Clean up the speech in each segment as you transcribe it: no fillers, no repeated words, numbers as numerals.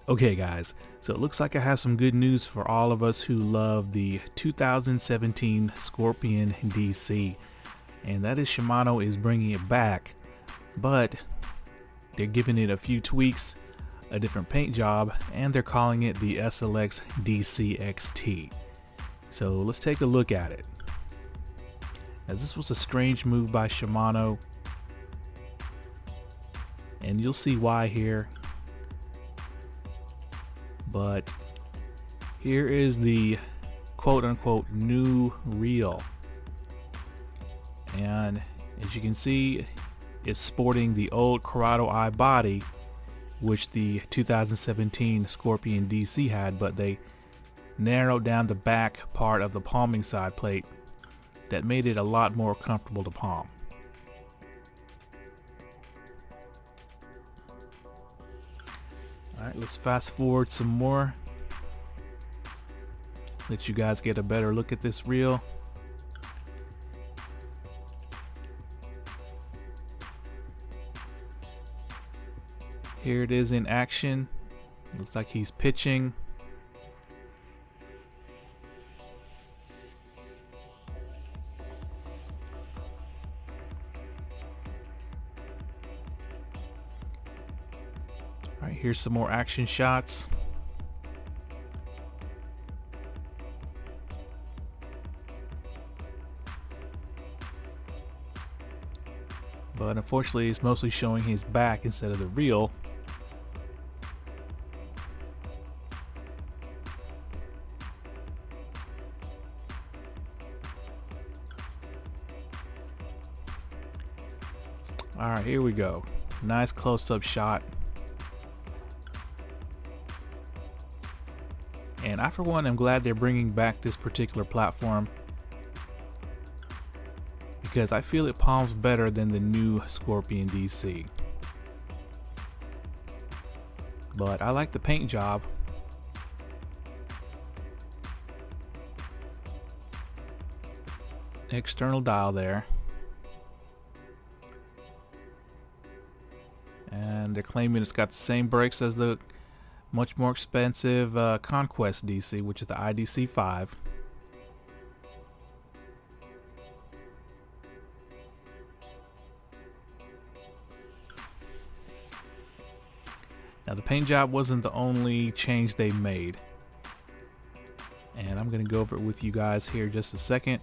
Okay guys, so it looks like I have some good news for all of us who love the 2017 Scorpion DC, and that is Shimano is bringing it back, but they're giving it a few tweaks, a different paint job, and they're calling it the SLX DC XT. So let's take a look at it. Now this was a strange move by Shimano, and you'll see why here. But here is the quote-unquote new reel, and as you can see, it's sporting the old CURADO eye body which the 2017 Scorpion DC had, but they narrowed down the back part of the palming side plate that made it a lot more comfortable to palm. Alright, let's fast forward some more. Let you guys get a better look at this reel. Here it is in action. Looks like he's pitching. Alright, here's some more action shots. But unfortunately it's mostly showing his back instead of the reel. Alright, here we go. Nice close-up shot. And I for one am glad they're bringing back this particular platform, because I feel it palms better than the new Scorpion DC. But I like the paint job. External dial there. And they're claiming it's got the same brakes as the much more expensive CONQUEST DC, which is the IDC 5. Now the paint job wasn't the only change they made, and I'm going to go over it with you guys here just a second.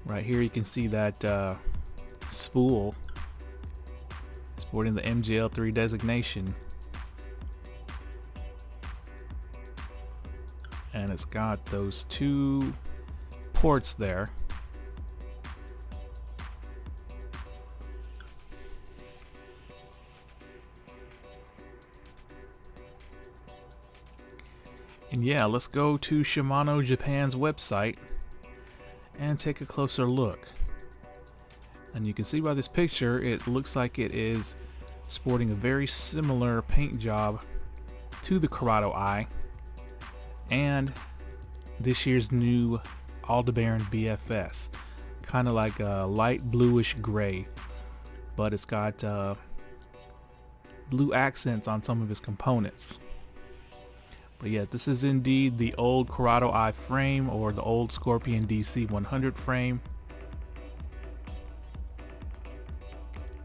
Right here you can see that spool sporting the MGL3 designation, and it's got those two ports there. And yeah, let's go to Shimano Japan's website and take a closer look. And you can see by this picture it looks like it is sporting a very similar paint job to the CURADO eye and this year's new ALDEBARAN BFS, kind of like a light bluish gray, but it's got blue accents on some of its components. But yeah, this is indeed the old CURADO eye frame, or the old Scorpion DC 100 frame.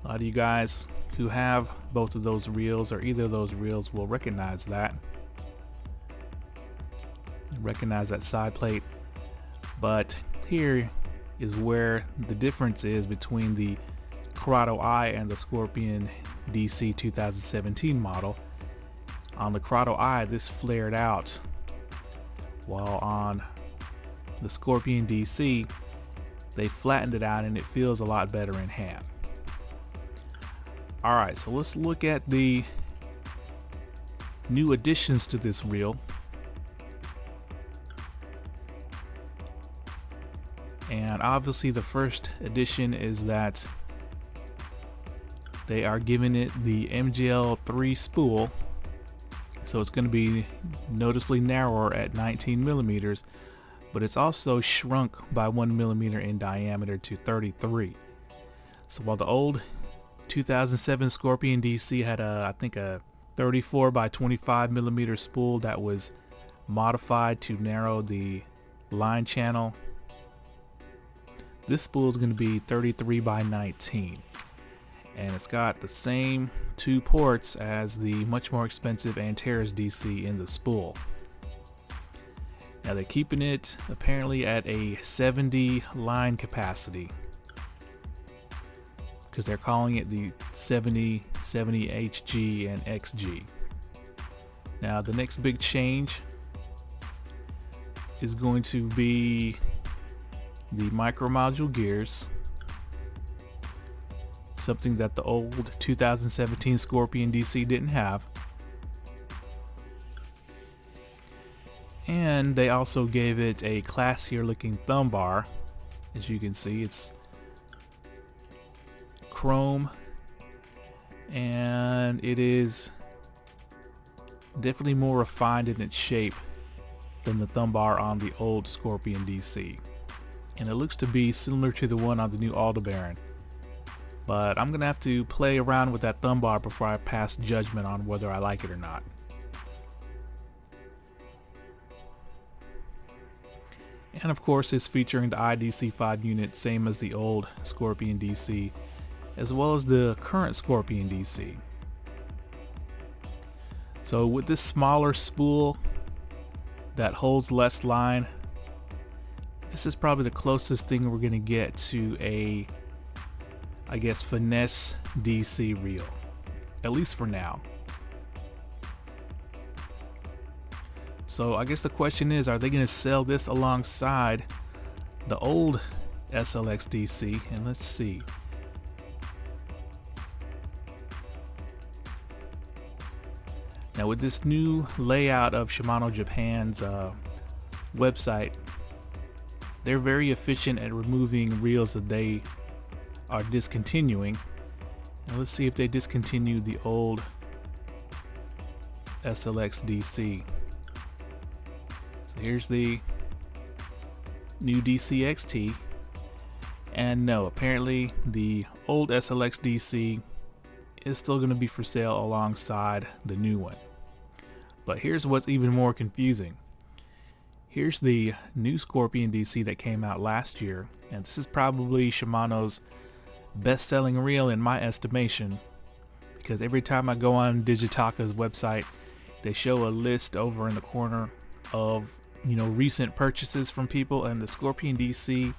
A lot of you guys who have both of those reels, or either of those reels, will recognize that. Recognize that side plate. But here is where the difference is between the CURADO eye and the Scorpion DC 2017 model. On the CURADO eye, this flared out, while on the Scorpion DC they flattened it out and it feels a lot better in hand. Alright, so let's look at the new additions to this reel. And obviously the first addition is that they are giving it the MGL3 spool, so it's going to be noticeably narrower at 19 millimeters, but it's also shrunk by 1 millimeter in diameter to 33. So while the old 2007 Scorpion DC had I think a 34 by 25 millimeter spool that was modified to narrow the line channel, this spool is going to be 33 by 19, and it's got the same 2 ports as the much more expensive ANTARES DC in the spool. Now they're keeping it apparently at a 70 line capacity because they're calling it the 70 HG and XG. Now the next big change is going to be the micro module gears, something that the old 2017 Scorpion DC didn't have. And they also gave it a classier looking thumb bar. As you can see, it's chrome, and it is definitely more refined in its shape than the thumb bar on the old Scorpion DC. And it looks to be similar to the one on the new ALDEBARAN. But I'm gonna have to play around with that thumb bar before I pass judgment on whether I like it or not. And of course it's featuring the IDC5 unit, same as the old Scorpion DC, as well as the current Scorpion DC. So with this smaller spool that holds less line, this is probably the closest thing we're going to get to a, I guess, finesse DC reel, at least for now. So I guess the question is, are they going to sell this alongside the old SLX DC? And let's see. Now with this new layout of Shimano Japan's website, they're very efficient at removing reels that they are discontinuing. Now let's see if they discontinue the old SLX DC. So here's the new DC XT, and no, apparently the old SLX DC is still going to be for sale alongside the new one. But here's what's even more confusing. Here's the new Scorpion DC that came out last year, and this is probably Shimano's best-selling reel in my estimation, because every time I go on Digitaka's website, they show a list over in the corner of, you know, recent purchases from people, and the Scorpion DC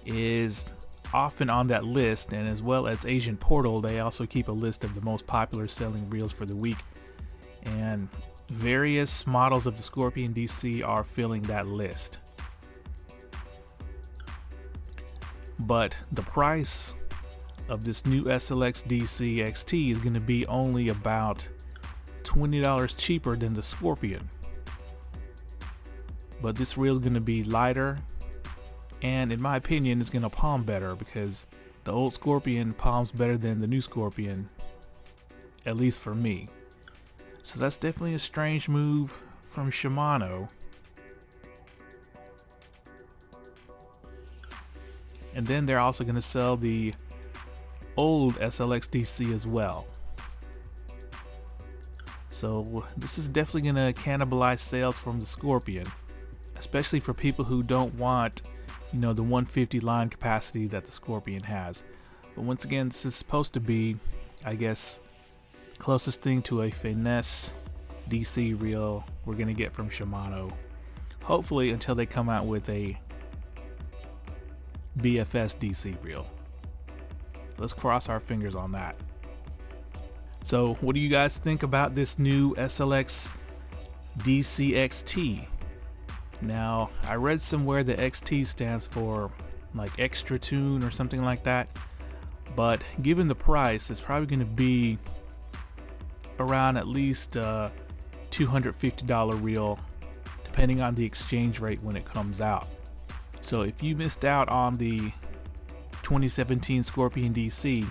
is often on that list. And as well as Asian Portal, they also keep a list of the most popular selling reels for the week, and various models of the Scorpion DC are filling that list. But the price of this new SLX DC XT is going to be only about $20 cheaper than the Scorpion. But this reel is going to be lighter, and in my opinion it's going to palm better, because the old Scorpion palms better than the new Scorpion, at least for me. So that's definitely a strange move from Shimano. And then they're also going to sell the old SLX DC as well. So this is definitely going to cannibalize sales from the Scorpion, especially for people who don't want, you know, the 150 line capacity that the Scorpion has. But once again, this is supposed to be, I guess, closest thing to a finesse DC reel we're gonna get from Shimano, hopefully until they come out with a BFS DC reel. Let's cross our fingers on that. So what do you guys think about this new SLX DC XT? Now I read somewhere that XT stands for like extra tune or something like that, but given the price, it's probably going to be around at least $250 reel, depending on the exchange rate when it comes out. So if you missed out on the 2017 Scorpion DC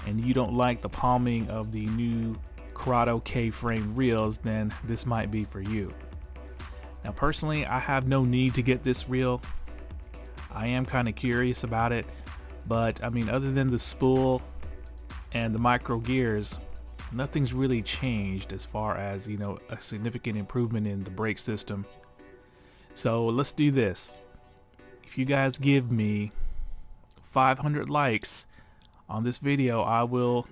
and you don't like the palming of the new CURADO K-frame reels, then this might be for you. Now personally, I have no need to get this reel. I am kind of curious about it, but I mean, other than the spool and the micro gears, nothing's really changed as far as, you know, a significant improvement in the brake system. So let's do this. If you guys give me 500 likes on this video, I will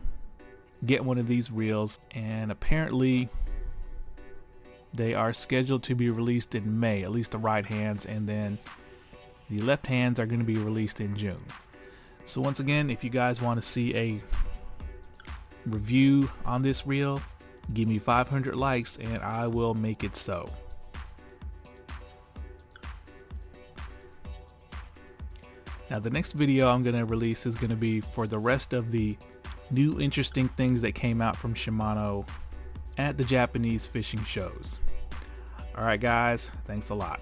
get one of these reels, and apparently they are scheduled to be released in May, at least the right hands, and then the left hands are going to be released in June. So once again, if you guys want to see a review on this reel, give me 500 likes and I will make it so. Now the next video I'm going to release is going to be for the rest of the new interesting things that came out from Shimano at the Japanese fishing shows. Alright guys, thanks a lot.